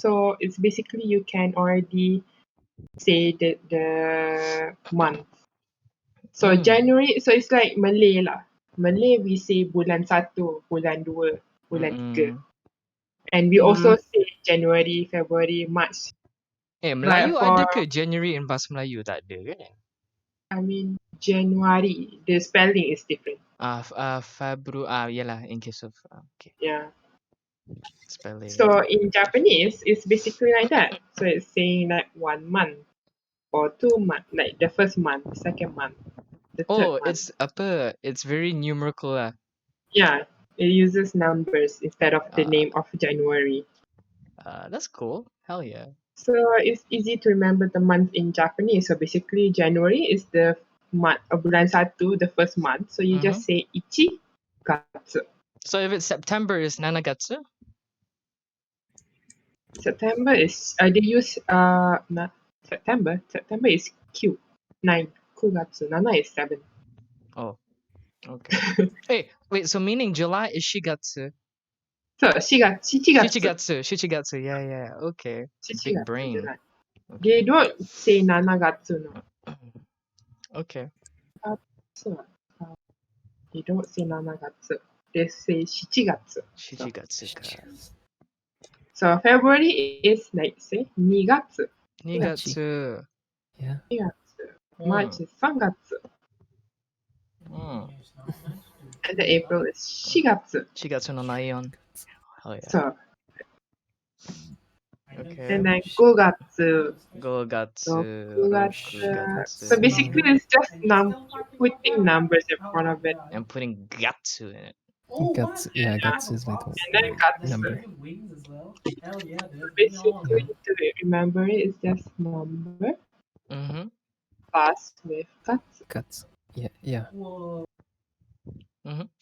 So it's basically you can already say the month. So January, so it's like Malay lah. Malay we say bulan 1, bulan 2, bulan 3. And we also say January, February, March. Melayu ada ke January in bahasa Melayu? Tak ada kan? I mean January, the spelling is different. February, yalah, in case of okay. Yeah. Spelling. So in Japanese, it's basically like that. So it's saying like 1 month or 2 months, like the first month, second month, the third month. It's very numerical lah. Yeah, it uses numbers instead of the name of January. That's cool. Hell yeah. So it's easy to remember the month in Japanese. So basically January is the month, bulan 1, the first month. So you just say ichi gatsu. So if it's September, is Nanagatsu? September is they use not September. September is Q 9. Kugatsu. Nana is 7. Oh, okay. Hey, wait. So meaning July is Shigatsu? So Shichigatsu. Shichigatsu. Yeah. Okay. Big Shichigatsu, brain. July. Okay. They don't say Nanagatsu no. Okay. So they don't say Nanagatsu. They say Shichigatsu. Shichigatsu. So February is like say Nigatsu. Nigatsu. Yeah. Nigatsu. March is Sangatsu. And the April is Shigatsu. Shigatsu no Nihon. Hell yeah. So Okay. and then Gogatsu. Gogatsu. So basically it's just putting numbers in front of it. And putting Gatsu in it. Gatsu is like and then Gatsu. number. So basically to remember it is just number plus with Gatsu. Gatsu. Yeah.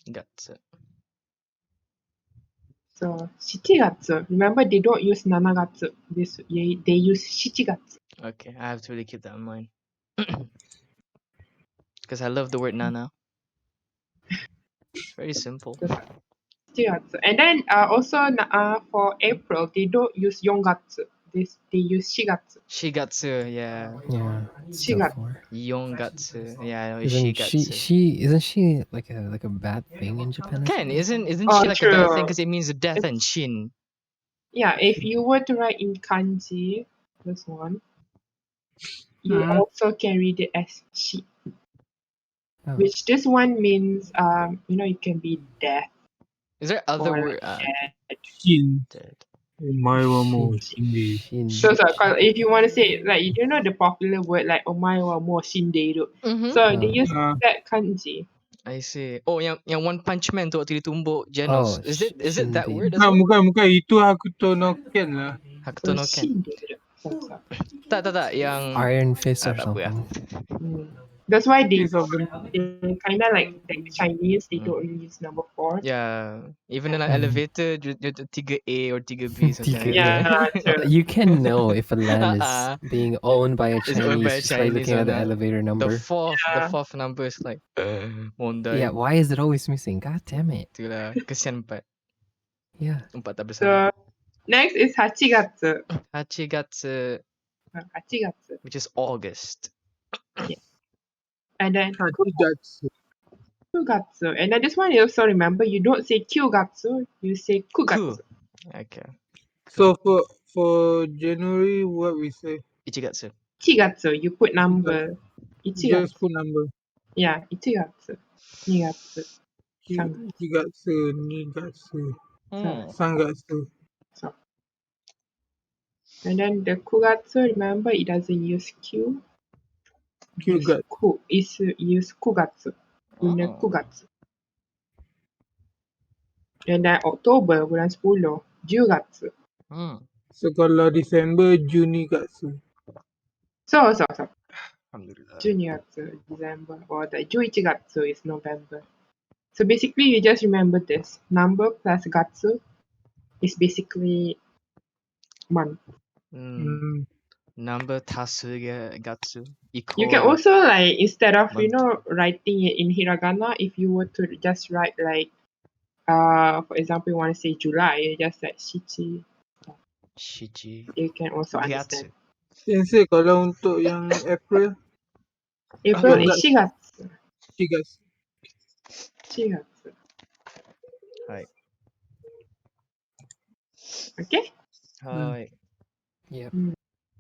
Gatsu. So Shichigatsu. Remember they don't use Nanagatsu. They use Shichigatsu. Okay, I have to really keep that in mind. Because I love the word Nana. It's very simple. Shichigatsu. And then also for April they don't use Yongatsu. They use Shigatsu. Shigatsu, yeah. Yeah. Shigatsu. Yongatsu. Yeah, I know it's Isn't Shigatsu. isn't she like a bad thing in Japan? Ken, isn't she like true. a bad thing because it means death and shin? Yeah, if you were to write in kanji, this one, you also can read it as shi. Which this one means it can be death. Is there other or word? Shin. Dead. Omae wa mou shinde. So if you want to say like the popular word like omae wa mou shindeiru. So they use that kanji. I see. Oh, yang One Punch Man tu waktu dia tumbuk Genos. Is it that word as well? Bukan. Itu Hakuto no Ken lah. Hakuto no Ken. Shindeiru. Tak. Yang Iron Fist or something. That's why they kind of like the Chinese, they don't really use number 4. Yeah, even in an elevator, you 3A or 3B, something like that. Yeah, You can know if a land is being owned by a Chinese just by looking at the elevator number. The fourth number is like, mondai. Yeah, why is it always missing? God damn it. Itulah, kesian 4. Yeah. 4 tak bersama. So next is Hachigatsu. Hachigatsu, which is August. Yes. And then Hachigatsu. Kugatsu. And then this one you also remember, you don't say Kyugatsu, you say Kugatsu. Okay. So for January, what we say? Ichigatsu. Ichigatsu, you put number. Just put number. Yeah, Ichigatsu. Nigatsu. Ichigatsu, Nigatsu, Sangatsu. So. And then the Kugatsu, remember it doesn't use Q. Kyugatsu. It's use Kugatsu. In the Kugatsu. And then October, bulan 10, Jugatsu. So kalau December, Junigatsu. So. Alhamdulillah. Junigatsu, December. Or the Juichigatsu is November. So basically, you just remember this. Number plus Gatsu is basically month. Number tasu Gatsu. You can also like, instead of, writing it in hiragana, if you were to just write like, for example, you want to say July, you just like Shichi. Shiji. You can also understand. Gatsu. Sensei, kalau untuk yang April, April Your is gut. 4月。 Shigas. 4月。はい。 Okay? はーい。 Yep.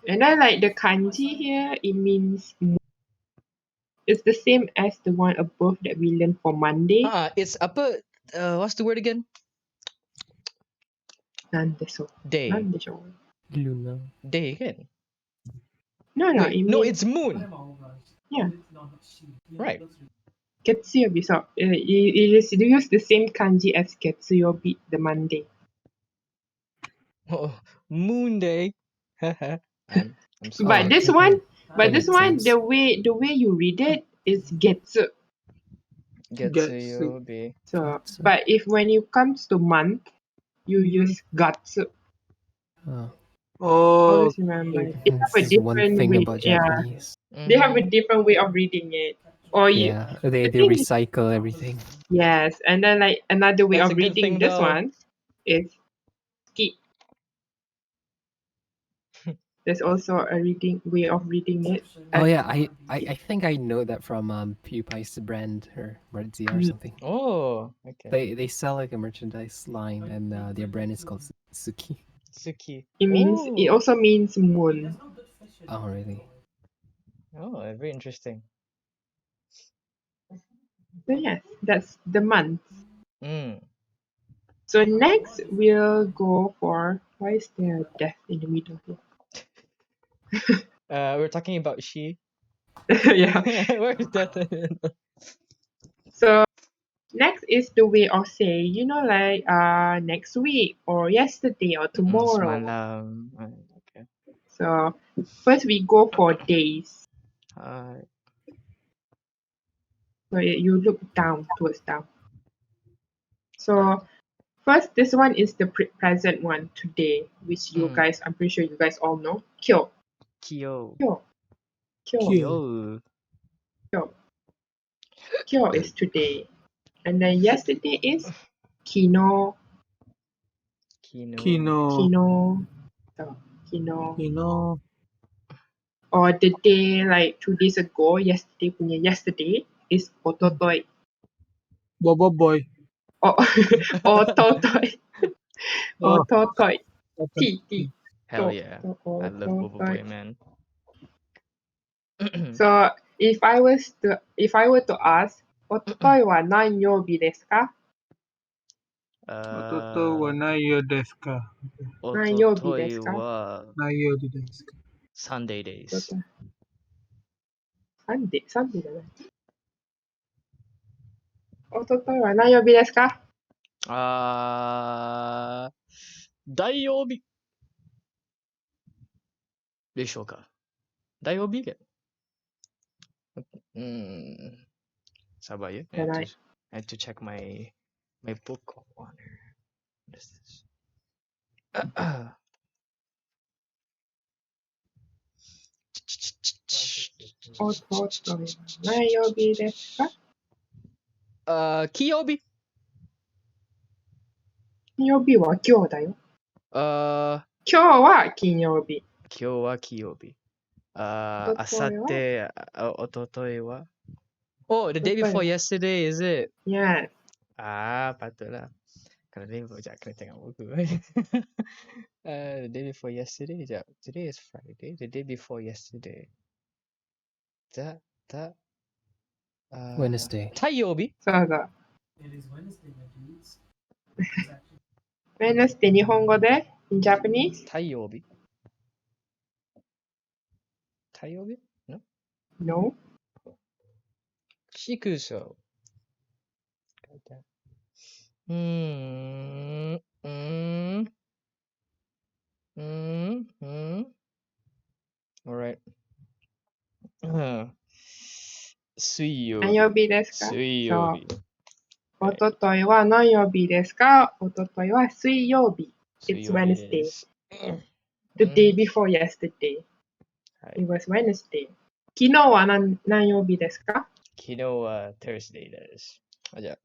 And then like the kanji here, it means it's the same as the one above that we learned for Monday. It's apa? What's the word again? なんでしょう。 Day. なんでしょう。 Luna. Day kan? No, no, Wait, it no, means it's moon. yeah. Right. Getsuyobi. So it is use the same kanji as Getsuyobi, the Monday. Oh, moon day. I'm sorry. But this that one, that makes sense. the way you read it is Getsu. Gatsu. Getsuyobi. So, Gatsu. but if when it comes to month, you use Gatsu. Oh, Oh, Always remember. They have a this is one different thing way. about Yeah, Japanese. they have a different way of reading it. Or you, Yeah, they I think recycle everything. yes, and then like another way That's of a good reading thing, this though. one is ski. There's also a way of reading it. Oh yeah, I think I know that from PewPie's brand or Martzia or something. Oh, okay. They sell like a merchandise line, and their brand is called Suki. Suki. It Oh. also means moon. Oh really? Oh, very interesting. So yes, that's the month. Mm. So next we'll go for why is there a death in the middle here? We're talking about she. Yeah. Where's that? So next is the way of say, you know, like next week or yesterday or tomorrow. Semalam. Okay. So first we go for days. So you look down towards down. So first this one is the present one today, which you guys, I'm pretty sure you guys all know. Kyo. Kyo. Kyo. Kyo. Kyo. Kyo is today. And then yesterday is kino. Kino. Kino. So, kino. Kino. Or the day like 2 days ago, yesterday punya yesterday is ototoi. Bobo Boy. Oh, ototoi. Oh, Ototoi. okay. T. Hell yeah. I love Bobo Boy, man. So if I were to ask, ototoi wa nanyobi desu ka? Ototo wa naiyo desu ka? Nanyobi Ototoi desu ka? wa Naiyo desu ka? Sunday days. Sunday じゃない。ototoi wa nanyobi desu ka? 大曜日でしょうか。大曜日Sabar ya. I had to check my book of honor. What is this? Ototoi wa nanyobi desu ka? 金曜日。金曜日は今日だよ。今日は金曜日。今日は金曜日。あさって、おとといは Oh, the day before yesterday, is it? Yes. Patutlah. Kalau day before, sekejap kena tengok buku. The day before yesterday, sekejap. Today is Friday. The day before yesterday. Tak. Wednesday. 太曜日そうそう。Wednesday 日本語で in Japanese? 太陽日太陽日 No? No. 祝章。Alright. 水曜日。何曜日ですか？水曜日。おとといは何曜日ですか？おとといは水曜日。It's 水曜日で Wednesday. す。The day before yesterday. はい。 It was Wednesday. 昨日は何曜日ですか？昨日は Thursday です。じゃ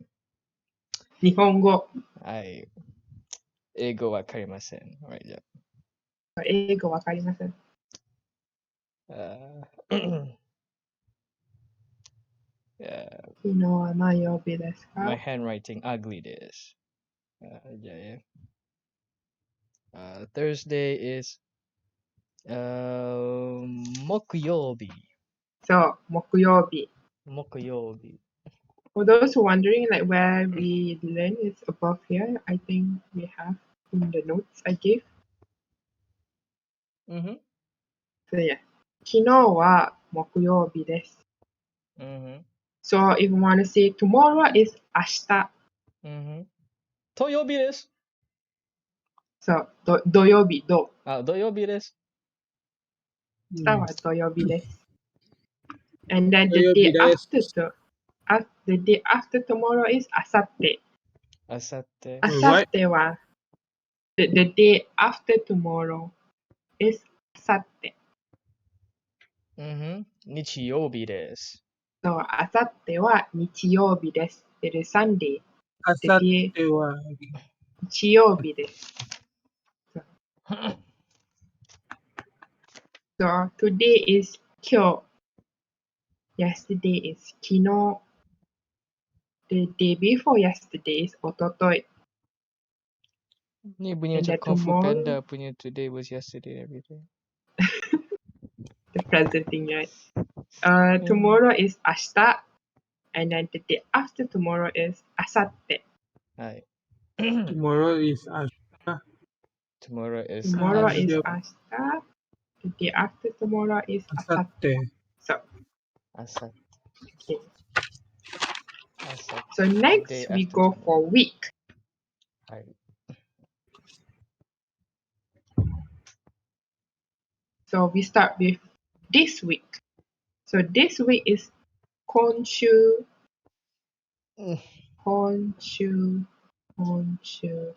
日本語。あ、はい。英語わかりません。Alright, じゃあ英語わかりません。Yeah, 昨日は何曜日ですか？ my handwriting ugly this. Yeah. Thursday is 木曜日。そう、木曜日。木曜日。 For those who wondering like where we learn, it's above here. I think we have in the notes I gave. Mm-hmm. So yeah. 昨日は木曜日です。Mm-hmm. So if you want to say tomorrow is 明日。Mm-hmm. 土曜日です。そう、土曜日、土土曜日です。日は土曜日です。And then the 土曜 day 日です after the day after tomorrow is あさって。あさってあ。さっては the day after tomorrow is あさって。Mm-hmm. 日曜日です。そう、あさっては日曜日です。It is Sunday. あ The さっ day ては、日曜日です。So today is 今日。Yesterday is 昨日。The day before yesterday is おととい。 Ni bunyi And macam then Kung Fu tomorrow, Panda punya today was yesterday and everything. the present thing, right? Tomorrow is 明日。And then the day after tomorrow is あさって。Hai. tomorrow is Ashta. Tomorrow is Tomorrow is 明日明日。The day after tomorrow is あさっ。あさってて。 So, Asat. okay. Asat. So The next day we after go tomorrow. for week. Hai. So we start with this week. So this week is 今週、Mm. 今週、今週。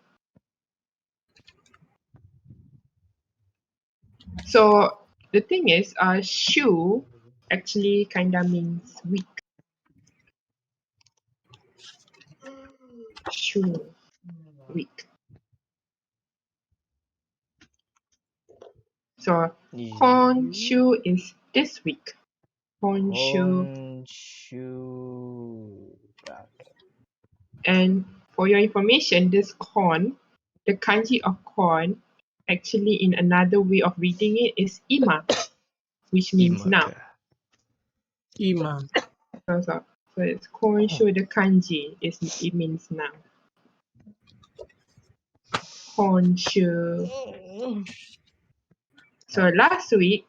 So the thing is, 週 actually kinda means week. 週 week. So 今週 is this week. 今週。 Honshu. And for your information, this corn, the kanji of corn, actually in another way of reading it is ima, which means now. Ima. So it's konshu, the kanji it means now. Konshu. So last week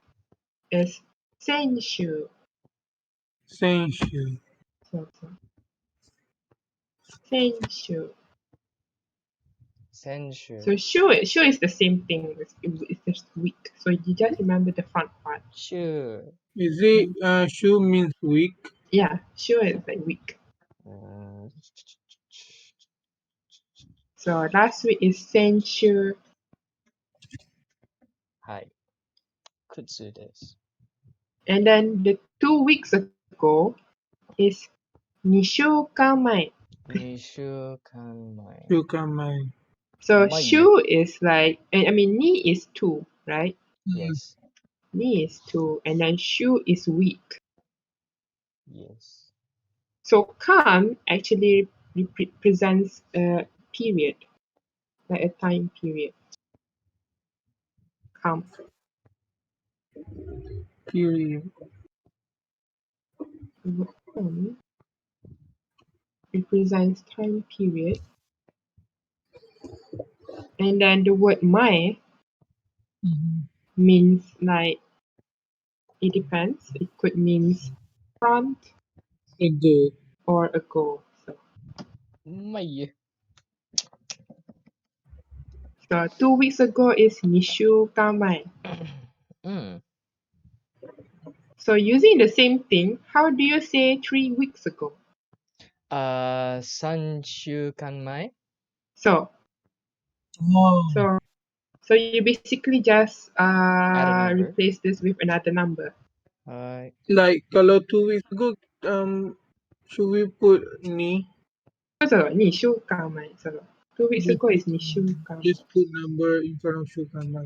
is senshu. Senshu. So senshu. Senshu. So shu is the same thing. It's just week. So you just remember the front part. Sure. Is it Shu means week? Yeah, shu is like week. So last week is senshu. Hai. Kutsu desu. And then the 2 weeks ago is 2週間前. 2週間前. Shukamai. So Mai. shu is like, I mean, ni is 2, right? Yes. Ni is 2, and then shu is week. Yes. So kan actually represents a period, like a time period. Kan. Period. Kan represents time period. And then the word mai means like, it depends. It could means front Ago. or ago. Mai. So 2 weeks ago is 2週間前. So using the same thing, how do you say 3 weeks ago? 3週間前. So Oh. so you basically just Add a number. replace this with another number. Hai. Like kalau 2 weeks ago, should we put ni? So 2週間前. So 2 weeks Just ago is put, 2週間前. just put number in front of Shukamai.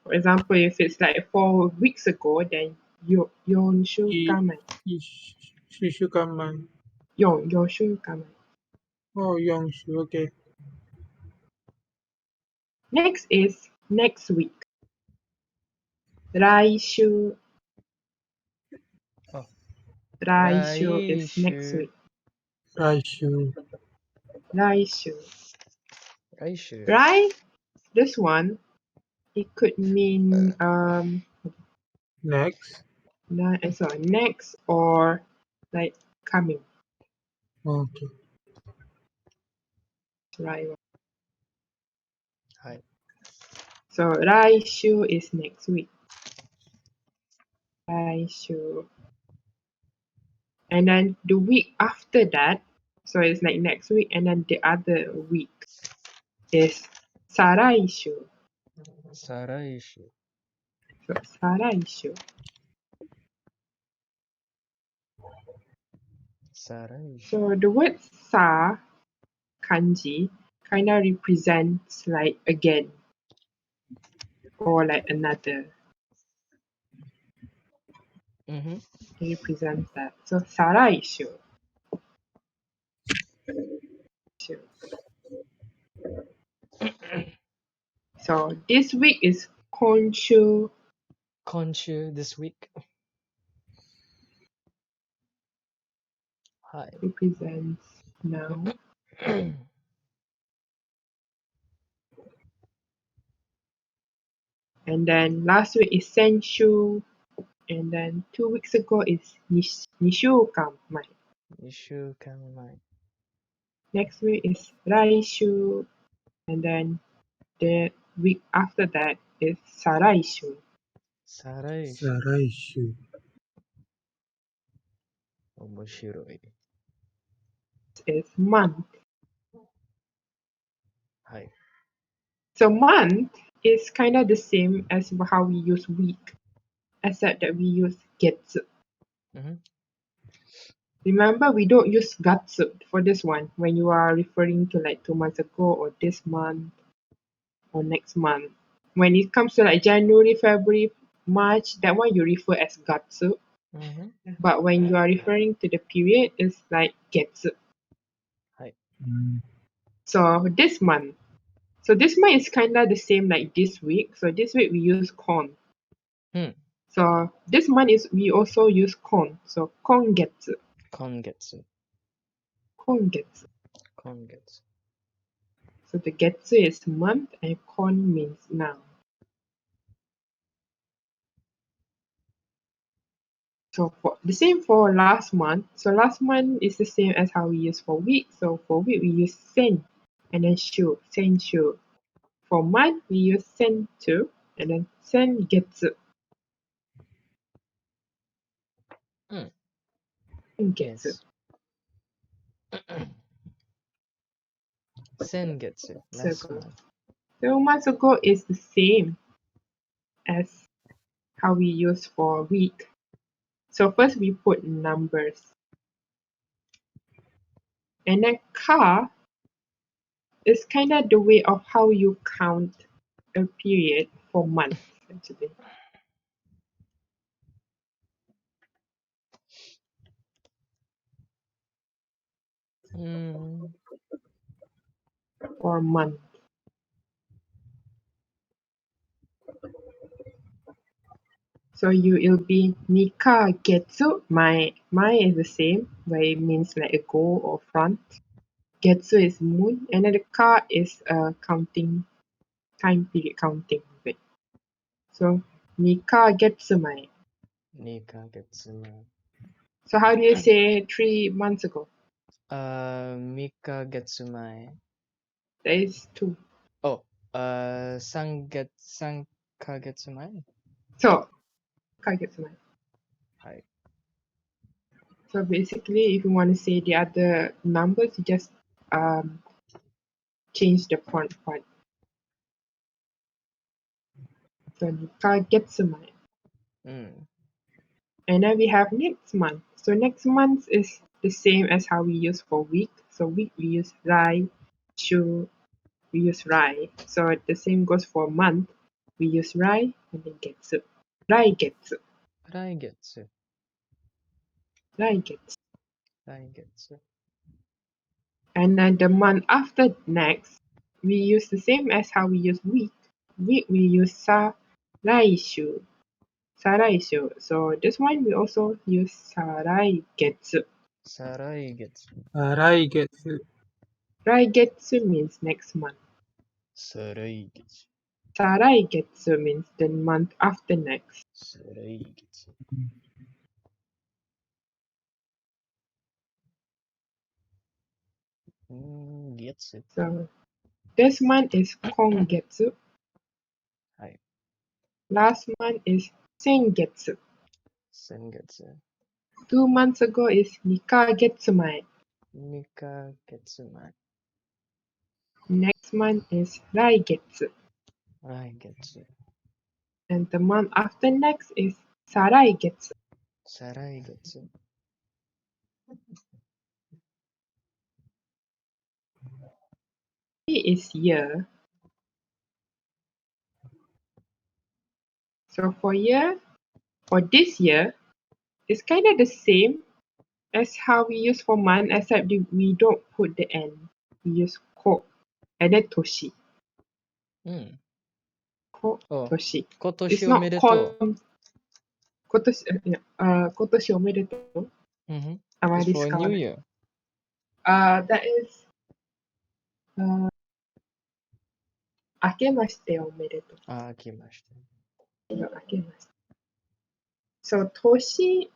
For example, if it's like 4 weeks ago, then yonshu kamai. Shishukaman. Yonshu kamai. Oh, Yongshu. Okay. Next is next week. Raishu. Oh. Raishu is next Raishu. week. Raishu. Raishu. Raishu. Rai, this one, it could mean Next. next or like coming. Okay. Rai. Hi. So Raishu is next week. Raishu. And then the week after that, so it's like next week, and then the other week is Saraishu. Saraishu. So Saraishu. Saraishu. So the word sa kanji kind of represents like again or like another. Mm-hmm. It represents that. So Saraishu. So this week is Konshu. Konshu this week. Hi. Represents now. And then last week is Senshu. And then 2 weeks ago is Nishukamai. Ishu Kamai. Next week is Raishu. And then the week after that is Saraishu. Saraishu. Saraishu. Omoshiroi. It's month. Hi. So month is kind of the same as how we use week, except that we use Getsu. Mm-hmm. Remember, we don't use Gatsu for this one when you are referring to like 2 months ago or this month or next month. When it comes to like January, February, March, that one you refer as Gatsu. Mm-hmm. But when you are referring to the period, it's like Getsu. Hi. So this month. So this month is kind of the same like this week. So this week we use kon. Hmm. So this month is we also use kon. So kongetsu. Kongetsu. Kongetsu. Kongetsu. So the getsu is month and kon means now. So for the same for last month. So last month is the same as how we use for week. So for week we use sen and then shu, senshu. For month we use sentu and then sengetsu. Mm. Sengetsu. Yes. Sengetsu. Last Circle. month. 2 months ago is the same as how we use for week. So first we put numbers. And then ka is kind of the way of how you count a period for months actually. Mm. For month. So it'll be nika getsu. My is the same, where it means like a goal or front. Getsu is moon, and then the ka is counting time period counting of it. So nika getsu mai. Nika Getsuma. So how do you say 3 months ago? Mika Getsumai. That is 2. Oh, Sanka Getsumai. So ka getsu mai. Hi. So basically, if you want to say the other numbers, you just change the front part. So nika getsu mai. Mm. And then we have next month. So next month is the same as how we use for week. So week we use rai, shu, we use rai. So the same goes for month. we use rai and then getsu. Rai getsu. Raigetsu. Rai getsu. Raigetsu. And then the month after next, we use the same as how we use week. Week we use saraishu. Saraishu. So this one we also use sarai getsu. Saraigetsu. Raigetsu. Rai getsu means next month. Saraigetsu. Sarai getsu means the month after next. Saraigetsu. Getsu. So this month is kongetsu. Hai. Last month is sengetsu. Sengetsu. 2 months ago is nikagetsu mae. Nikagetsu mai. Next month is raigetsu. Raigetsu. And the month after next is saraigetsu. Saraigetsu. It is year. So for this year, it's kind of the same as how we use for month, except we don't put the end. We use ko and then toshi. Ko, Oh, toshi. kotoshi It's not omedetou. kotoshi omedetou. It's for New Desu Year. That is akemashite omedetou. Akimashita. Akemashite. So toshi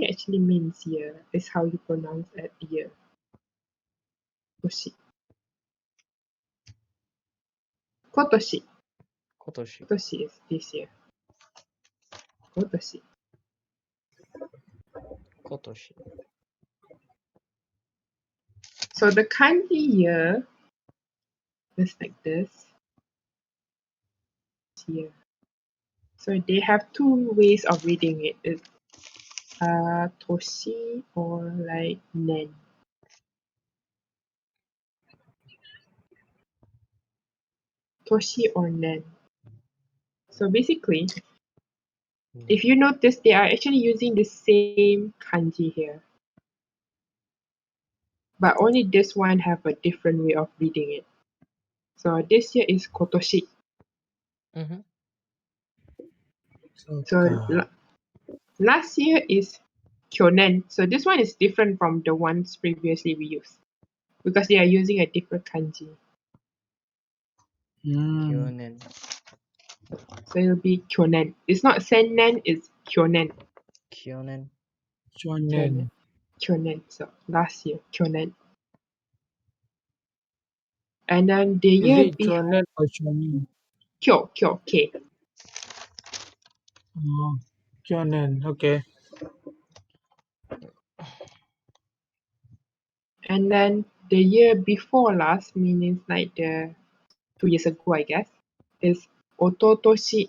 actually means year. Is how you pronounce that year. Toshi. Kotoshi. Kotoshi. Kotoshi is this year. Kotoshi. Kotoshi. So the kanji year is like this. Year. So they have two ways of reading it. It's toshi or like nen. Toshi or nen. So basically, if you notice, they are actually using the same kanji here. But only this one have a different way of reading it. So this year is kotoshi. So last year is kyonen. So this one is different from the ones previously we used because they are using a different kanji. Kyonen. So it'll be kyonen. It's not sennen, it's kyonen. Kyonen. Shonen. Kyonen. So last year, kyonen. And then the Is year it shonen or shonen? kyo, K. Oh, shonen. Okay. And then the year before last, meaning like the 2 years ago, I guess, is ototoshi.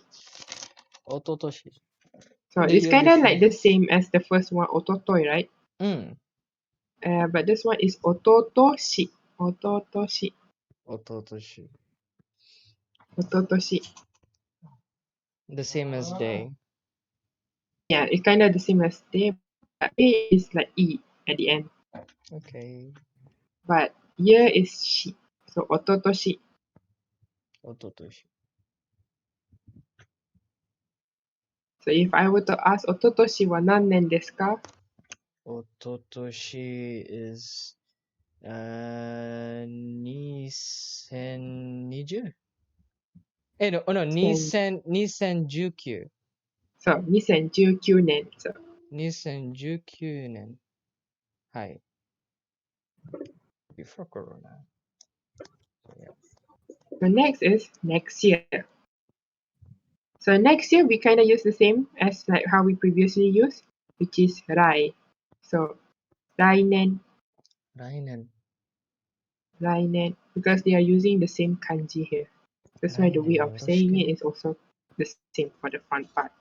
Ototoshi. So The it's year kind of before. like the same as the first one, ototoi, right? But this one is ototoshi. Ototoshi. Ototoshi. Ototoshi. The same as day. Yeah, it's kind of the same as day, but A is like E at the end. Okay. But year is shi. So ototoshi. Ototoshi. So if I were to ask ototoshi wa nannen desu ka? Ototoshi is 2020? No, 2019. So 2019年. So 2019年。はい。Before Corona. So, yeah. the next is next year. So next year we kind of use the same as like how we previously used, which is rai. So rainen, Rainen. because they are using the same kanji here. That's why the way Rainen. of saying it is also the same for the front part.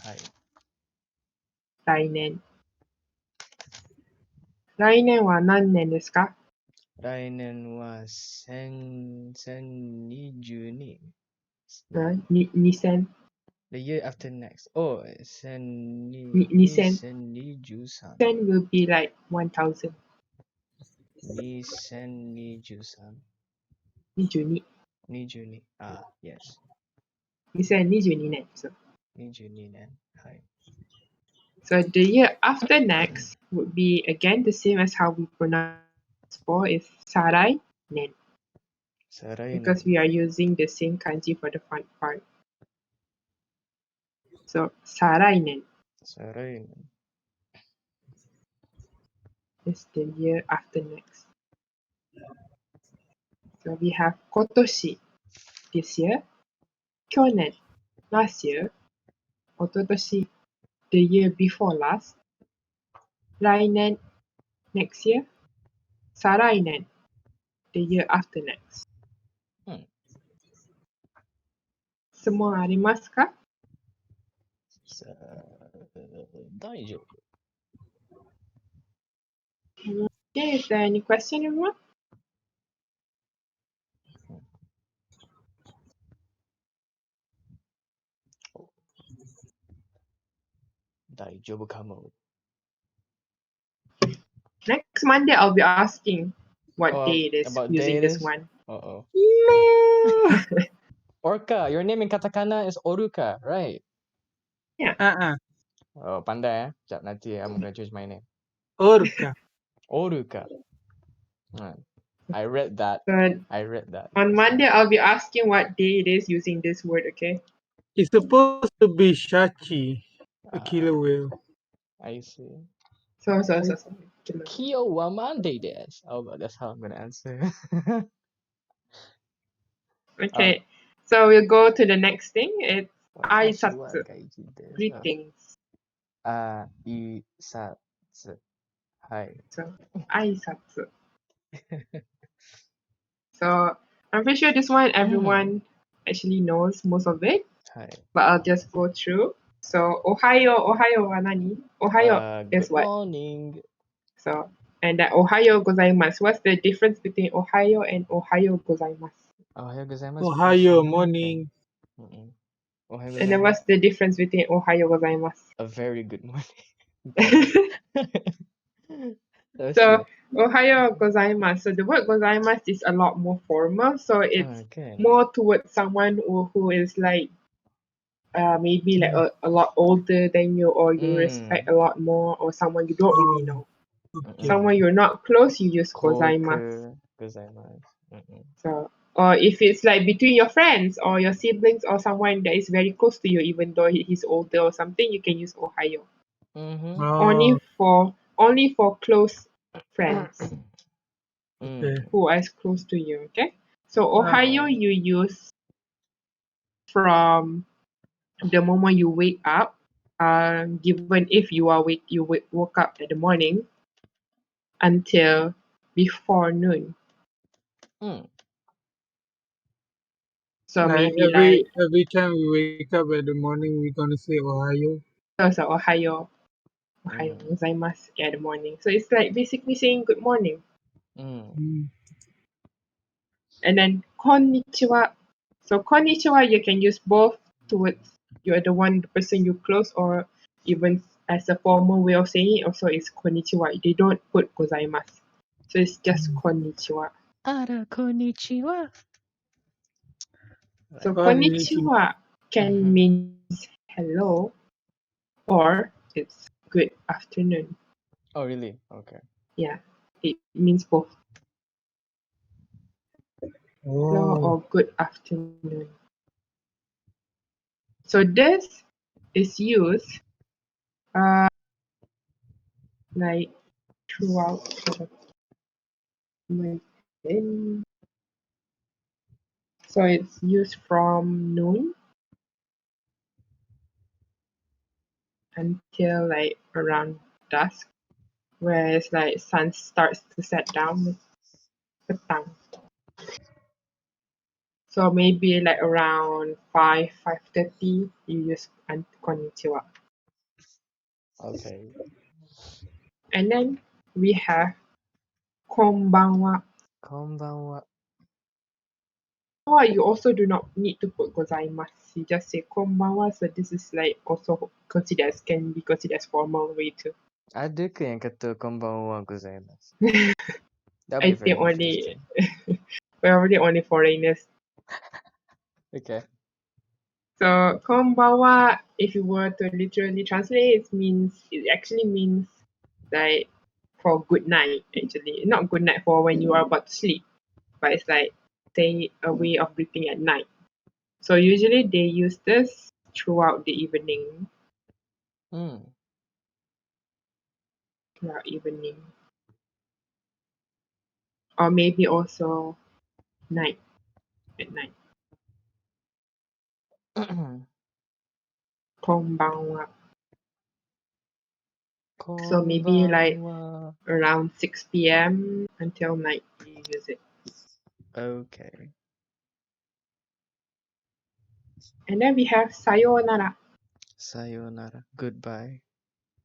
はい。来年。来年は何年ですか？来年は1022。Nisen. The year after next. Oh, it's Nisen. Nisen. Nisen will be like 1000. Nijusan. Nijuni. Nijuni. Ah, yes. Nisen Nijuni next. Nijuni nen. Hi. So the year after next would be again the same as how we pronounce before. It's Sarai Nen. Sarai Because we are using the same kanji for the front part. So Sarai Nen Sarai nen. is the year after next. So we have Kotoshi this year, Kyonen last year, Ototoshi the year before last, Rainen next year, Sarainen the year after next. Semua arimasu ka? Daijoubu. Okay, is there any question, everyone? Daijoubu kamo. Next Monday, I'll be asking what Oh, day it is about using day it this is? one. Uh-oh. No! Orca. Your name in katakana is Oruka, right? Oh, pandai eh. Sekejap, nanti I'm gonna change my name. Orca. Oruka. I read that. So I read that. on That's Monday, nice. I'll be asking what day it is using this word, okay? It's supposed to be Shachi, a killer Ah, whale. I see. So. Kyo wa Monday desu. Oh, that's how I'm gonna answer. Okay, so we'll go to the next thing. It's Watashi wa aisatsu, gaiji desu. greetings. Aisatsu. Hi. So aisatsu. So I'm pretty sure this one everyone actually knows most of it, Hi. but I'll just go through. So ohayo wa nani? Ohayo is Good what? morning. So and that ohayo gozaimasu. What's the difference between ohayo and ohayo gozaimasu? Ohayo gozaimasu. Ohio, morning. Ohayo And then gozaimasu. what's the difference between ohayo gozaimasu? A very good morning. That's So true. ohayo gozaimasu. So the word gozaimasu is a lot more formal. So it's Okay. more towards someone who is like maybe like a lot older than you, or you respect a lot more, or someone you don't really know. Okay. Someone you're not close, you use gozaimasu. Gozaimasu. So, or if it's like between your friends or your siblings or someone that is very close to you, even though he's older or something, you can use ohayo. Only for close friends who are as close to you. Okay. So ohayo you use from the moment you wake up. Given if you are woke up in the morning until before noon. So Like maybe like every time we wake up in the morning, we're gonna say Ohio. so ohayo gozaimasu in the morning. So it's like basically saying good morning. And then konnichiwa. So konnichiwa you can use both towards you're the person you close, or even as a formal way of saying it. Also, it's konnichiwa. They don't put gozaimasu. So it's just konnichiwa. Ara konnichiwa. So Konnichiwa. konnichiwa can means hello, or it's good afternoon. Oh, really? Okay. Yeah, it means both hello or good afternoon. So this is used like throughout so it's used from noon until like around dusk, where it's like sun starts to set down. Petang. So maybe like around 5:30 you use konnichiwa. Okay. And then we have konbanwa. Konbanwa. Or you also do not need to put gozaimasu. You just say konbanwa. So this is like also can be considered as formal way too. Ada ke yang kata konbanwa gozaimasu? That'll I be very think only interesting. probably only foreigners. Okay. So konbanwa, if you were to literally translate, it actually means like for good night. Actually, not good night for when you are about to sleep, but it's like say a way of greeting at night. So usually they use this throughout the evening. Hmm. Throughout evening, or maybe also night at night. Konbanwa. So maybe like Konbanwa. around 6 p.m. until night you use it. Okay. And then we have sayonara. Sayonara. Goodbye.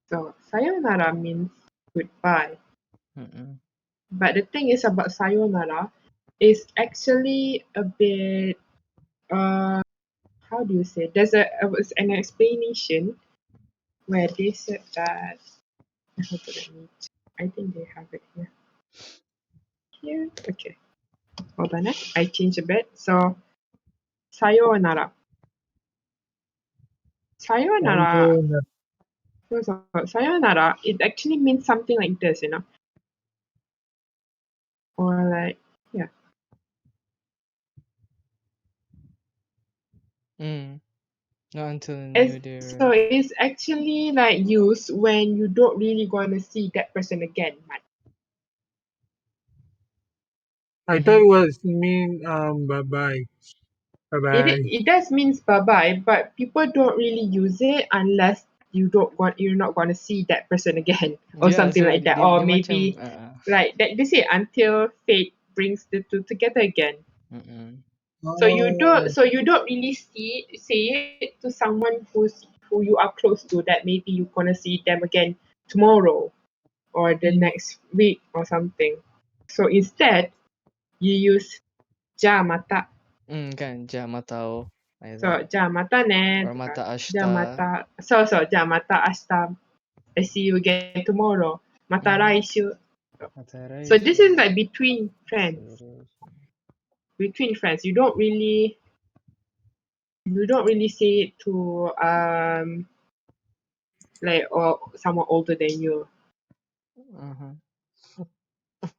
So sayonara means goodbye. Mm-mm. But the thing is about sayonara is actually a bit how do you say? There's was an explanation where they said that hold on, let me I think they have it here. Here, okay. Hold on, I changed a bit. So sayonara. Sayonara. So sayonara, it actually means something like this, or like yeah. Not until the new day, So right? it's actually like used when you don't really gonna see that person again, man. I thought it was mean bye bye. Bye bye. It does means bye bye, but people don't really use it unless you're not gonna see that person again or Yeah, something so like that, dia, or dia macam maybe like that they say until fate brings the two together again. mm-mm. So Oh, you don't really say it to someone who you are close to that maybe you're gonna see them again tomorrow or the next week or something. So instead you use ja mata. Kan, ja matao. So ja mata ne Or mata ja ashita. mata ja mata ashita. I see you again tomorrow. Mata raishu. Mata So this raishu. is like between friends. Between friends. You don't really say it to like or someone older than you.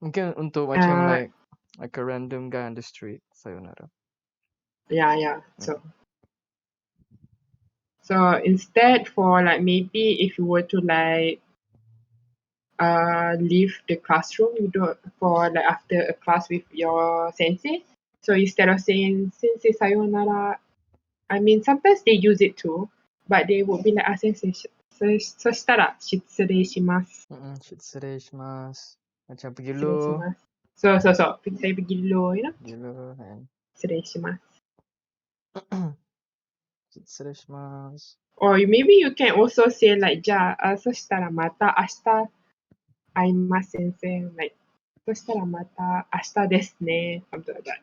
Mungkin untuk macam like a random guy on the street, sayonara. Yeah. So instead for like maybe if you were to like leave the classroom, you don't for like after a class with your sensei. So instead of saying sensei sayonara, I mean sometimes they use it too, but they would be like sensei そしたら失礼します。Shitsure shimasu. Macam pergi 失礼し lu. ます。そう。saya pergi dulu, Pergi lu kan. 失礼します。Shitsure shimasu. Or maybe you can also say like じゃあ、そしたらまた明日会います先生。Like そしたらまた明日ですね。Something like that.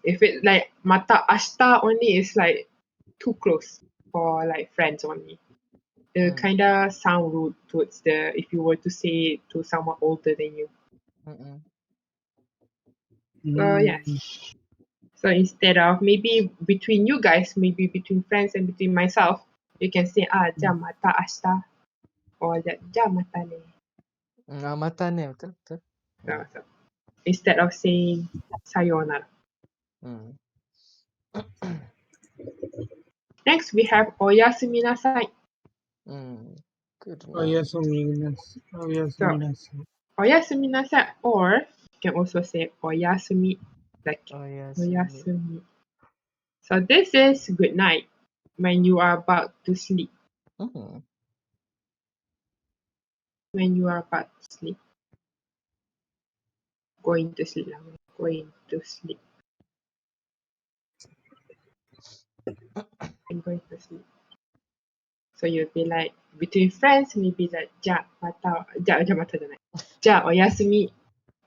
If it like また明日 only is like too close for like friends only. It kind of sound rude towards if you were to say it to someone older than you. So yes. So instead of maybe between you guys, maybe between friends and between myself, you can say じゃあまた明日 or じゃあまたね. Mata ni betul. So, instead of saying sayonara. Next we have oyasumi nasai. Good oh yes, oh yes, So oyasumi nasai, or you can also say oyasumi, like oyasumi. So this is good night when you are about to sleep. When you are about to sleep. Going to sleep. Going to sleep. I'm going to sleep. So you'll be like between friends, maybe like じゃあまたじゃあじゃあまたじゃない。じゃあおやすみ.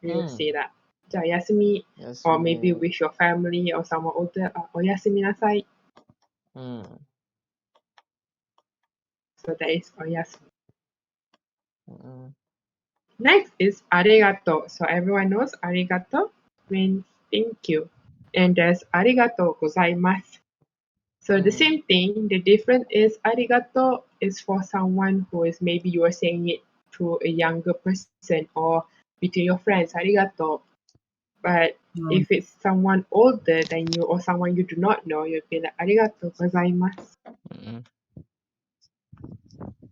We will say that. じゃあ休み or maybe 休み。 with your family or someone older, おやすみなさい。うん。So that is おやすみ。うん。 Next is arigato. So everyone knows arigato means thank you. And there's arigato gozaimasu. So the same thing, the difference is arigato is for someone who is maybe you are saying it to a younger person or between your friends, arigato. But if it's someone older than you or someone you do not know, you'll be like arigato gozaimasu. Mm-mm.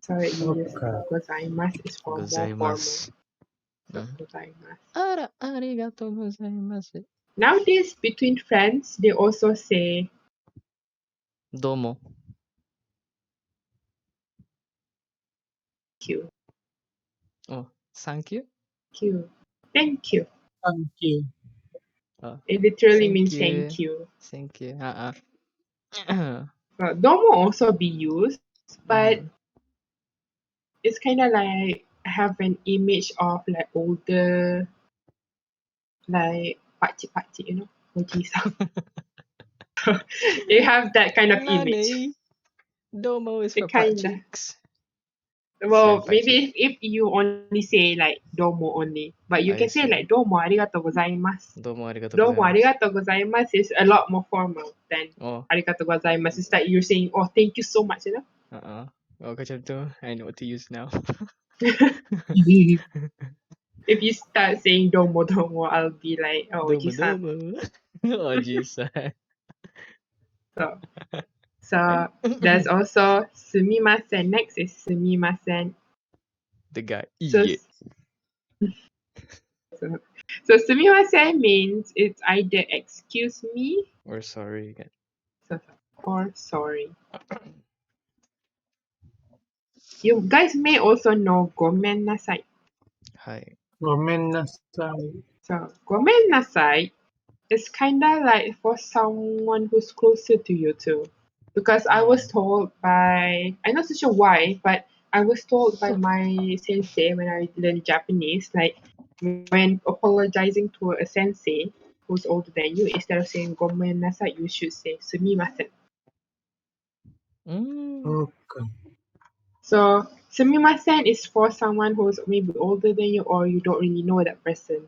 So you use Okay. gozaimasu is for more formal. Gozaimasu. So gozaimasu. あら、ありがとうございます。 Nowadays, between friends, they also say どうも。 thank you, お、Thank you? thank you, thank you. Thank you. It literally Thank means you. thank you. Thank you. Domo also be used, but Mhm. it's kind of like have an image of like older, like pakcik, you know, OG stuff. They have that kind of image. Nani? Domo is It for kinda. pakciks. Well, Sian maybe pakcik. if you only say like domo only, but you I can say see. like domo arigatou gozaimasu. Domo arigatou Domo gozaimasu. arigatou gozaimasu is a lot more formal than Oh, arigatou gozaimasu. It's like you're saying, oh, thank you so much, you know. Oh, macam tu. I know what to use now. If you start saying domo, I'll be like, oh, Domo Oji-san. domo. Oh, Ji-san. So there's also sumimasen. Next is sumimasen. The guy. So, Yeah. so sumimasen means it's either excuse me Or sorry. Kan. or sorry. You guys may also know gomen nasai. Hi. Gomen nasai. So gomen nasai is kind of like for someone who's closer to you too. Because I was told by, I'm not so sure why, but I was told by my sensei when I learned Japanese, like when apologizing to a sensei who's older than you, instead of saying gomen nasai, you should say sumimasen. Okay. So sumimasen is for someone who's maybe older than you or you don't really know that person.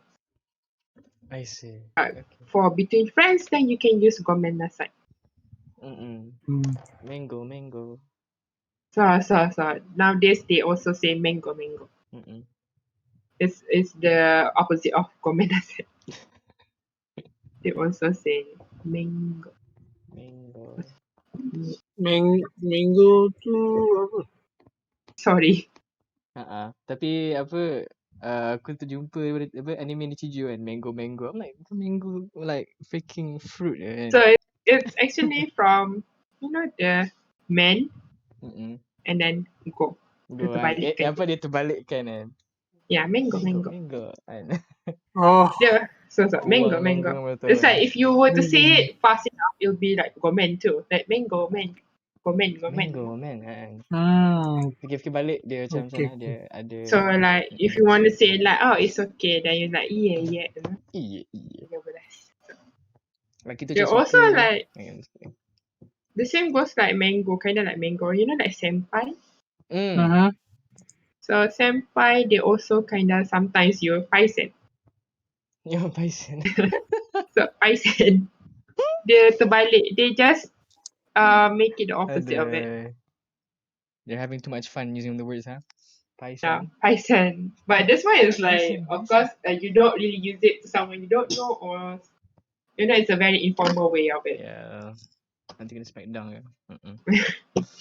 I see. But Okay. for between friends, then you can use gomen nasai. Mango. So nowadays they also say mango. Mm-mm. It's the opposite of gomen nasai. They also say mango. Mango. Mango tu apa? Sorry. Tapi apa, aku terjumpa apa anime ni Chiju kan, Mango. I'm like, mango like freaking fruit kan. So it's actually from the man Mm-mm. and then go. Go Dia kan. terbalikkan. Apa dia terbalikkan kan. Yeah, mango. Mango kan. Oh, Yeah, so mango. Orang baru tahu It's kan. like if you were to say it fast enough, it'll be like gomen too. Like mango. Gomen. Mango man kan. hmm. Fikir-fikir balik dia macam Okay. sana dia ada. So like if you want to say like, oh, it's okay, then you're like, yeah. You know? Iya. 13. Lagi tu They macam also suka. like the same goes like mango, kind of like mango. You know, like senpai. Uh-huh. So senpai, they also kind of sometimes use paisen. Ya, Bison. So paisen, dia terbalik. They just make it the opposite of it. They're having too much fun using the words, huh? Yeah, Bison. paisen. But this one is like, Bison. of course, you don't really use it to someone you don't know, or it's a very informal way of it. Yeah. Nanti kena smack down ya.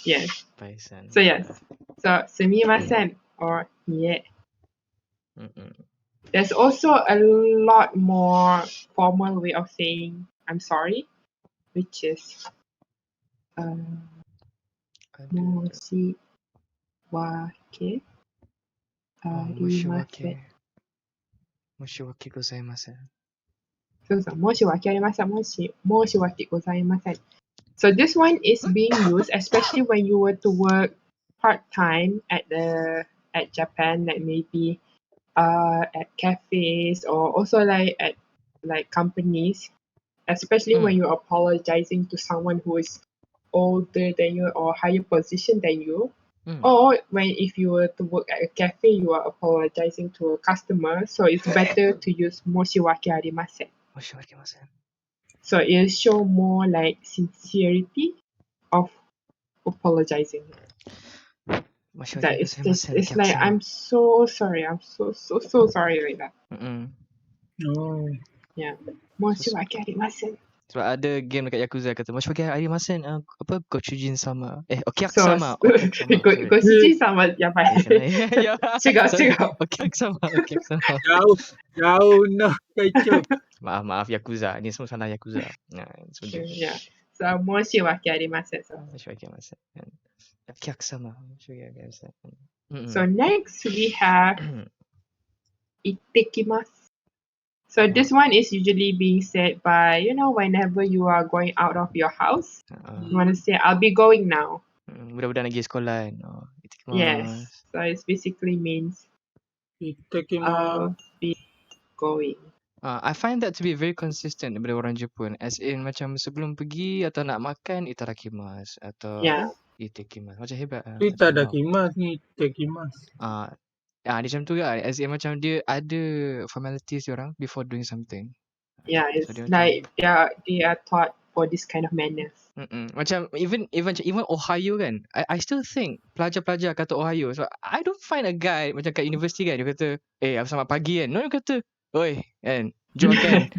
Yes. Bison. So yes. So sumimasen or yeah. There's also a lot more formal way of saying I'm sorry, which is moshi wake arimasen. Moshiwake gozaimasen. So moshi wake arimasen, moshi wake gozaimasen. So this one is being used especially when you were to work part-time at Japan, like maybe at cafes or also like at like companies, especially when you're apologizing to someone who is older than you or higher position than you, or when if you were to work at a cafe, you are apologizing to a customer. So it's better to use moshiwake arimasen. So it'll show more like sincerity of apologizing. That is just it's like I'm so sorry. I'm so sorry like that. Oh. Yeah. Moshiwake arimasen. Sebab ada game dekat Yakuza kata macam pakai arimasen apa Gochujin sama. Okiak So sama. Okiak sama. Sorry. Goshiji sama yabai. Ya. Cakap. Okiak sama. Okiak sama. Jauh nak kacau. Maaf Yakuza. Ni semua salah Yakuza. Nah, sebenarnya. Yeah. So moshiwake arimasen. Macam arimasen. Okiak sama. Macam arimasen. So next we have itekimasu. So this one is usually being said by, whenever you are going out of your house, you want to say, I'll be going now. Budak-budak nak pergi sekolah kan. Yes. So it basically means Itakimasu. I'll be going. I find that to be very consistent daripada orang Jepun. As in macam sebelum pergi atau nak makan, itadakimasu atau itekimasu. Macam hebat. Itadakimasu ni itakimasu. Dia macam tu lah. As in macam dia ada formalities dia orang before doing something. Yeah, it's So like they are taught for this kind of manners. Macam even Ohio kan, I still think pelajar-pelajar kata Ohio. So I don't find a guy macam kat universiti kan, dia kata, selamat pagi kan. No, dia kata, oi kan, jom makan.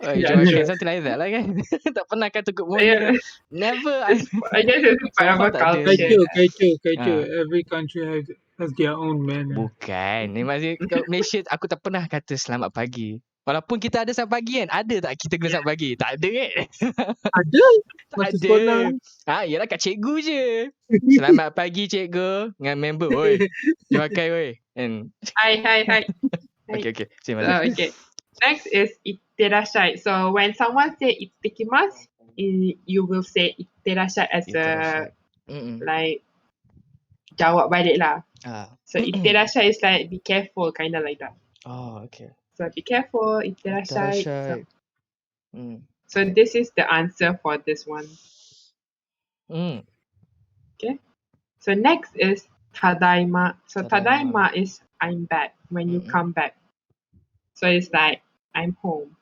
Oi, jom makan. Something like that lah kan. Tak pernah kata good morning. Never. I guess it's part of a culture. Kacau. Every country has their own manner. Bukan. Ni maksudnya kat Malaysia aku tak pernah kata selamat pagi. Walaupun kita ada selamat pagi kan. Ada tak kita kena selamat pagi? Tak ada kan? Ada? Tak Masa ada. sekolah. Yelah kat cikgu je. Selamat pagi cikgu. Dengan member. Oi. Jom makan oi. And Hi. Okay. Okay. Next is itterashai. So when someone say itekimasu, you will say itterashai as a like jawab balik lah. So itterashai is like be careful, kind of like that. Oh, okay. So be careful, itterashai. So Okay. this is the answer for this one. Okay. So next is tadaima. So tadaima is I'm back when you come back. So it's like I'm home.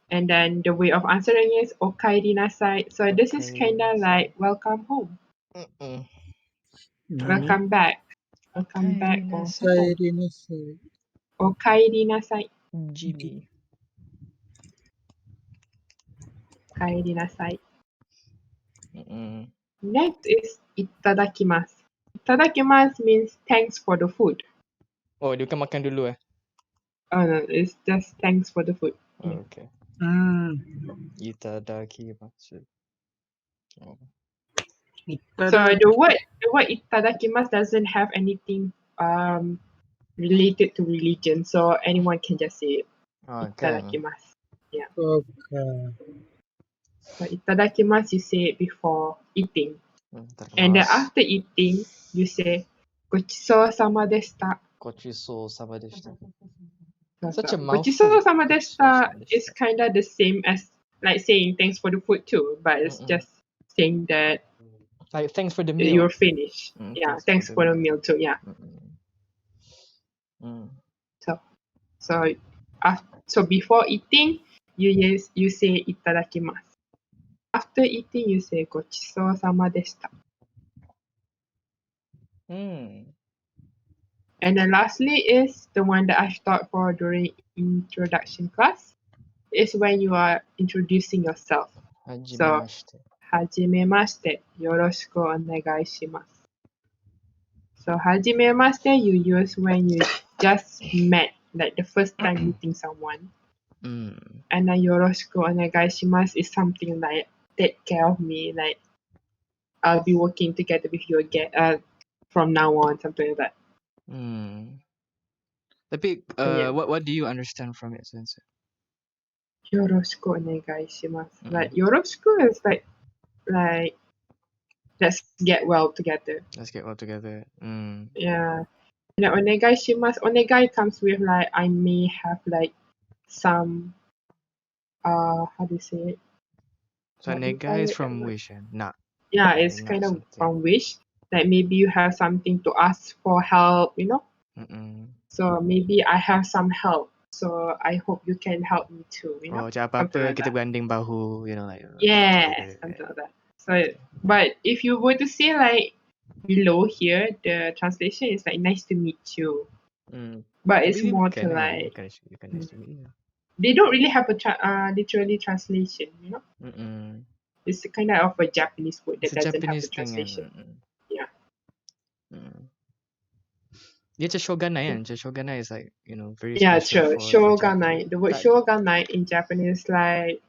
And then the way of answering is okaeri nasai. So this is kind of like welcome home. Welcome back. Welcome back. Okaeri nasai. Jimmy. Okaeri nasai. Next is itadakimasu. Itadakimasu means thanks for the food. Oh, dia bukan makan dulu Oh no, it's just thanks for the food. Oh, okay. Itadakimasu. So the word itadakimasu doesn't have anything related to religion, so anyone can just say it. Itadakimasu. Yeah. Okay. So itadakimasu you say it before eating. And then after eating you say gochiso sama deshita. Gochiso sama deshita. So, Such a mouthful. gochiso sama deshita is kind of the same as like saying thanks for the food too, but it's just saying that like thanks for the meal. You're finished. Yeah, thanks for the meal too. Yeah. So before eating, you say itadakimasu. After eating, you say gochiso sama deshita. And then lastly is the one that I've taught for during introduction class. Is when you are introducing yourself. So, hajimemashite, yoroshiku onegai shimasu. So, hajimemashite you use when you just met, like the first time meeting someone. And then yoroshiku onegai shimasu is something like take care of me, like I'll be working together with you again from now on, something like that. Tapi what do you understand from it, Sensei? Yoroshiku onegai shimasu. Like yoroshiku is like let's get well together. Let's get well together. Yeah. And then onegai shimasu. Onegai comes with like I may have like some how do you say it? So What do you call nega is it? from wish, nah. Yeah, Like it's not kind of something. from wish. Like maybe you have something to ask for help, you know? So maybe I have some help. So I hope you can help me too, you know? Oh, macam Something apa-apa like kita that. berganding bahu, you know, like Yeah, together. something like that. So, but if you were to say like below here, the translation is like nice to meet you. But it's Tapi more to bukan kan, like bukan estimate ya. they don't really have a literally translation, you know? It's kind of a Japanese word that It's a doesn't have Japanese the thing kan. translation. Yeah. Dia macam shogunai kan. Macam shogunai is like, you know, very Yeah, special true. for Japanese. Shogunai. The word But shogunai in Japanese is like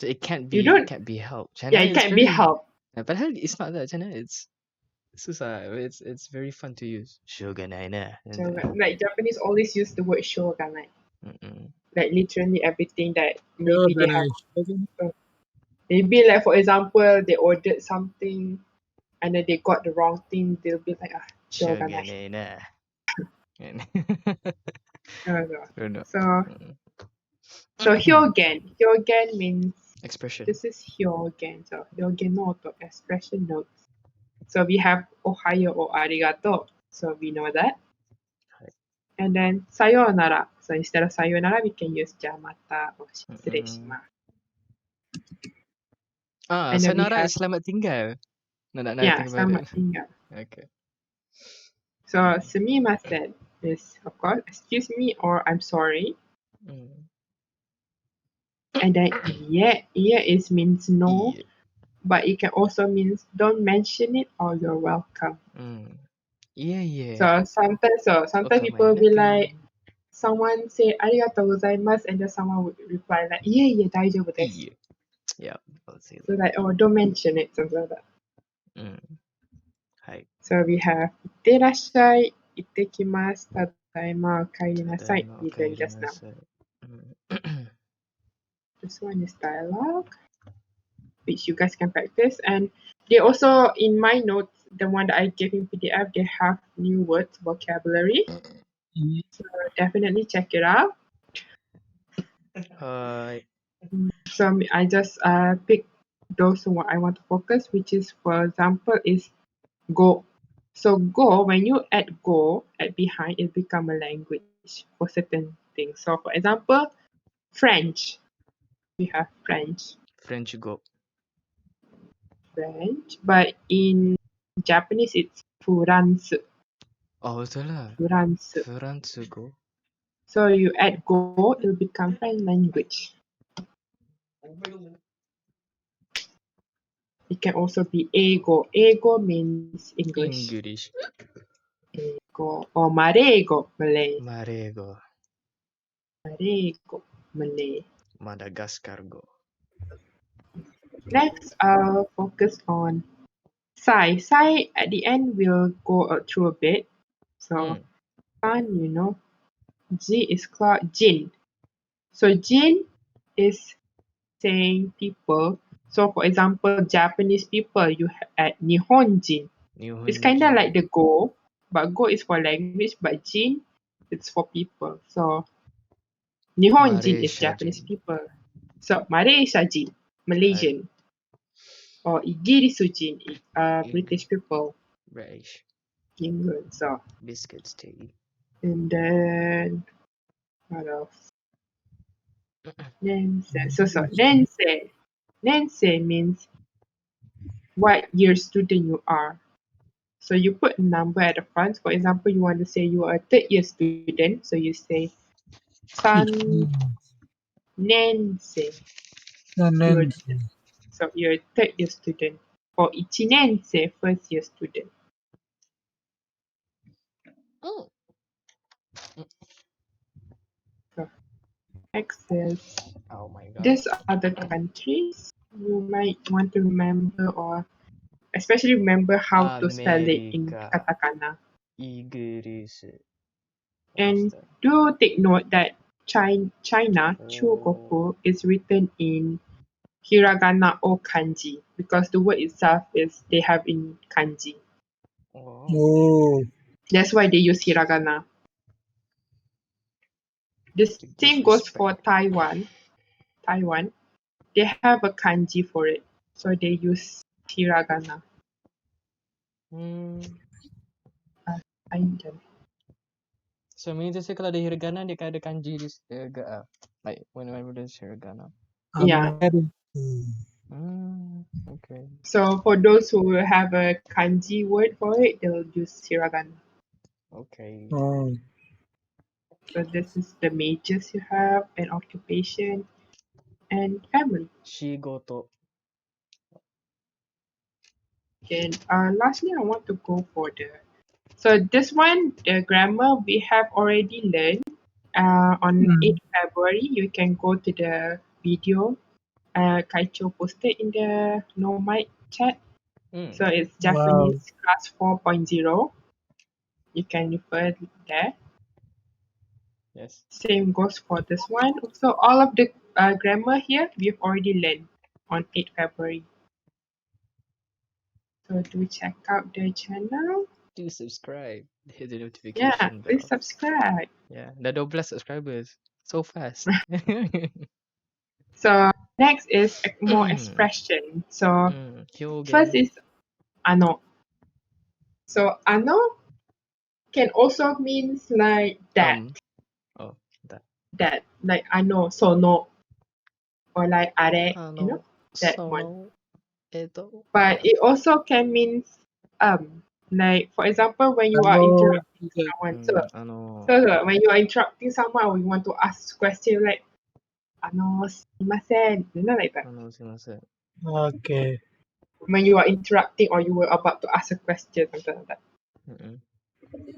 it can't you be don't. helped. Yeah, Macam it it's can't be very helped. padahal it's not that. Macam mana it's susah. It's very fun to use. Shogunai na. Like Japanese always use the word shogunai. Like literally everything that maybe they have. Maybe like for example, they ordered something and then they got the wrong thing. They'll be like, shogunai. Shogunai na. No. So hyogen means expression. this is hyogen. So hyogen note, expression notes. So we have ohayo or arigato. So we know that. And then sayonara. So instead of sayonara, we can use jamata or shitsureshimasu. And then we sayonara have is selamat tinggal. No, yeah, think about selamat it. tinggal. Okay. So sumimasen is of course excuse me or I'm sorry. And then yeah is means no, but it can also means don't mention it or you're welcome. Yeah. So sometimes people will be like someone say arigatou gozaimasu and then someone would reply like yeah daijoubu desu. Yeah, I'll say So that. like don't mention it, something like that. Hi. So we have itterashai, ittekimasu, tadaima, okaerinasai, we learned just now. This one is dialogue, which you guys can practice. And they also, in my notes, the one that I gave in PDF, they have new words, vocabulary. So definitely check it out. So I just pick those who I want to focus, which is, for example, is go. So go, when you add go at behind, it become a language for certain things. So for example, French. We have French. French go. French. But in Japanese, it's Furansu. Oh, betul lah. Furansu. Furansu go. So you add go, it will become French language. It can also be ego. Ego means English. Ego. Or marego, Malay. Marego. Marego, Malay. Madagascar go. Next, I'll focus on Sai. Sai at the end will go through a bit. So San, you know. Ji is called Jin. So Jin is saying people. So for example, Japanese people, you add Nihonjin. It's kind of like the go, but go is for language, but Jin, it's for people. So Nihonjin is Japanese people. So Malaysiajin, Malaysian. Or Igirisujin, British people. British. England. So Biscuits tea. and then what else? Nense. So Nense. Nense means what year student you are. So you put a number at the front. For example, you want to say you are a third year student. So you say San Nense. So you're a third year student. Or Ichinense, first year student. So X says Oh my god. these are the countries you might want to remember or especially remember how to spell it in katakana. Inggris. And do take note that China, Chugoku, is written in hiragana or kanji because the word itself is they have in kanji. Oh. That's why they use hiragana. The same goes for Taiwan. Taiwan, they have a kanji for it, so they use hiragana. Panjang. So meaning to say kalau ada hiragana dia akan ada kanji di agak like whenever there's hiragana. Yeah. Okay. So for those who have a kanji word for it, they'll use hiragana. Okay. So this is the majors you have, and occupation, and family. Shigoto. And lastly, I want to go for so this one, the grammar we have already learned. On 8th February, you can go to the video. Kaicho posted in the No Mic chat. So it's Japanese class 4.0. You can refer there. Yes. Same goes for this one. So all of the grammar here we've already learned on 8th February. So do check out the channel. Do subscribe. Hit the Yeah, notification bell. please subscribe. Yeah, dah 12 subscribers. So fast. So next is more expression. So first is ano. So ano can also means like that. Oh, that. That, like ano, sono, or like are, that one. But it also can mean like for example when you are interrupting someone. So when you are interrupting someone or you want to ask question like sumimasen, like that. Okay. When you are interrupting or you were about to ask a question, something like that.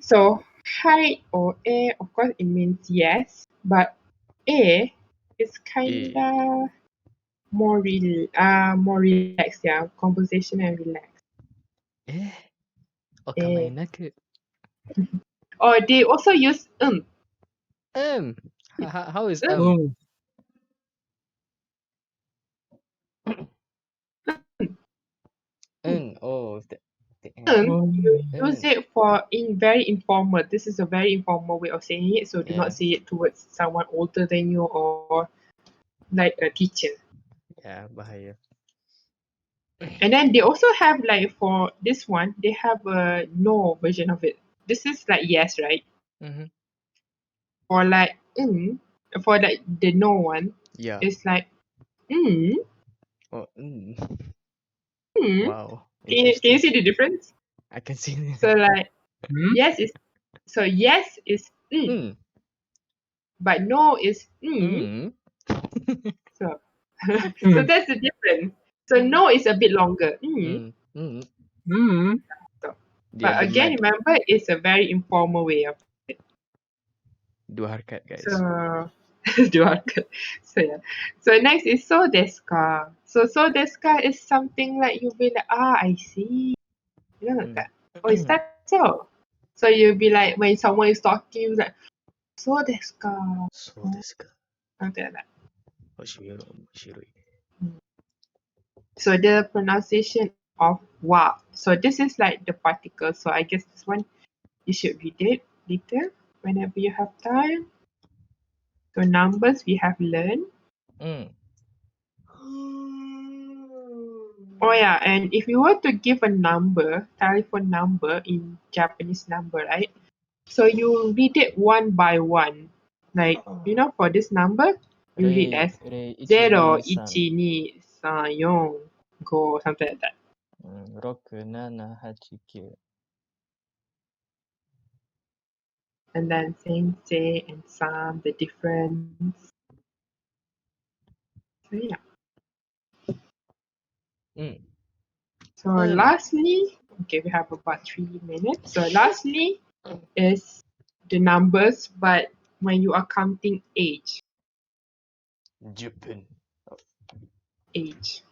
So hi or a, of course it means yes, but a is kinda more relaxed, yeah, conversation and relaxed. Okamaina ke? Or they also use How is Oh, the you use it for very informal. This is a very informal way of saying it, so do not say it towards someone older than you or like a teacher. Yeah, bahaya. And then they also have like for this one, they have a no version of it. This is like yes, right? For like for like the no one, Yeah. it's like Oh, Wow. Can you see the difference? I can see. So like yes is but no is So so that's the difference. So no is a bit longer. So, but again, remember it's a very informal way of it. Dua harkat, guys. So dua harkat. So yeah. So next is so desu ka. So desu ka is something like you'll be like, I see. You know like that. Oh, is that so? So you'll be like when someone is talking, you're like, so desu ka. So desu ka. Something like that. Oshiroi. So the pronunciation of wa. So this is like the particle. So I guess this one you should read it later whenever you have time. So numbers we have learned. Oh yeah, and if you were to give a number, telephone number in Japanese number, right? So you read it one by one. Like, for this number, you read as 0, 1, 2, 3, 4, 5, something like that. 6, 7, 8, 9. And then sensei and some, the difference. So yeah. So lastly, okay, we have about 3 minutes. So lastly is the numbers, but when you are counting age. Japan. Age.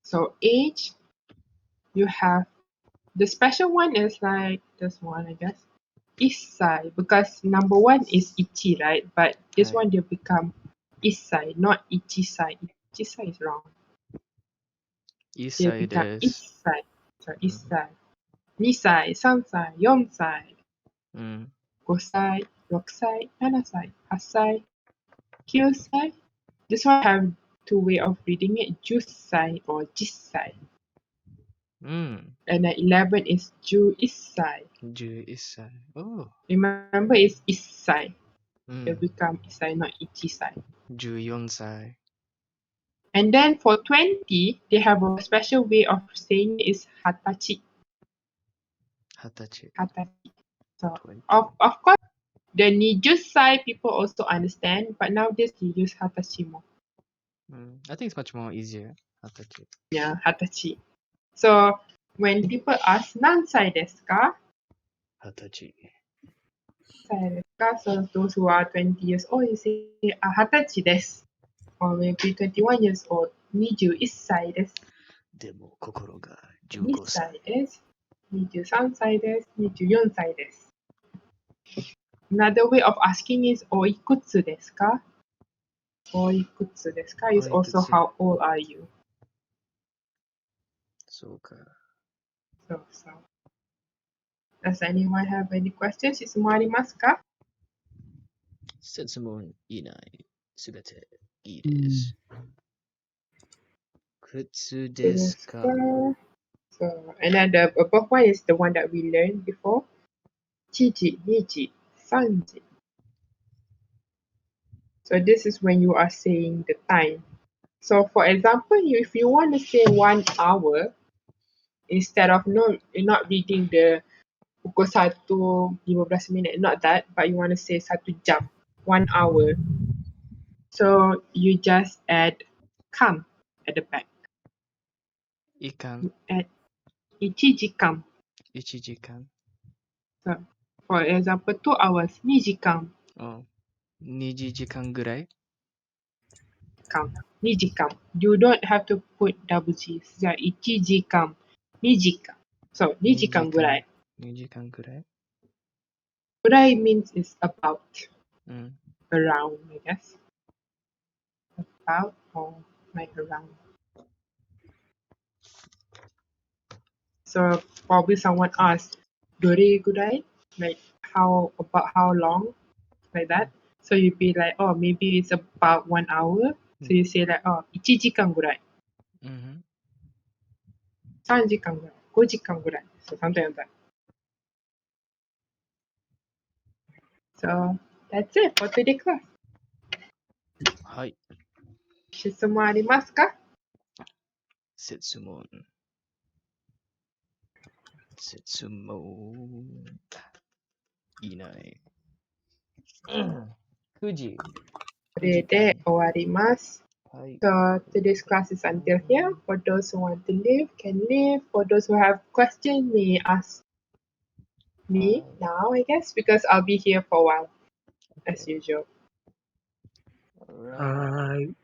So age, you have the special one is like this one, I guess. Isai, because number 1 is ichi, right? But this one will become isai, not ichisai. Ichisai is wrong. They become isai. So isai. 2歳、3歳、4歳、Mm. 5歳、6歳, 7歳, 8歳, 9歳. This one have two way of reading it, 10歳 or 10歳. Mm. And then 11 is 11歳. Ju isai. Oh. Remember, it's 1歳. It Mm. become 1歳, not 1歳. Ju yonsai. And then for 20, they have a special way of saying it is hatachi. Hatachi. Hatachi. So, 20. of course, the nijusai people also understand, but nowadays they use hatachi more. I think it's much more easier. Hatachi. Yeah, hatachi. So, when people ask nansai desu ka? Hatachi. Nansai desu ka? So, those who are 20 years old, you say hatachi desu. Or maybe 21 years old, 21歳です. Demo kokoro ga 2 15歳. 歳です. 23歳です. 24歳です. Another way of asking is おいくつですか? おいくつですか is also おいくつ? how old are you? そうか. So. Does anyone have any questions? 質問ありますか? 質問いない。すべていいです。靴ですか? So, and then the above one is the one that we learned before. 1時、2時、3時. So this is when you are saying the time. So for example, if you want to say 1 hour, instead of you're not reading the pukul 1:15 minit, not that, but you want to say 1 jam, 1 hour. So you just add kam at the back. いかん。 You add 1時間. 1時間。 So for example, 2 hours, 2時間. 2時間ぐらい。 2時間. You don't have to put double G. So 1時間, 2時間. So 2時間ぐらい. 2時間ぐらい。ぐらい means is about. うん。 Around, I guess. About or like around. So probably someone asked, どれぐらい? Like about how long? Like that. So you'd be like, oh, maybe it's about 1 hour. So you say like, oh, 1時間ぐらい. うん。 3時間ぐらい. 5時間ぐらい. So something like that. So that's it for today's class. はい。質問ありますか? 質問。質問。いない。9時。これで終わります。はい。 So today's class is until here. For those who want to leave, can leave. For those who have questions, may ask me now, I guess, because I'll be here for a while, as usual. Alright. はーい。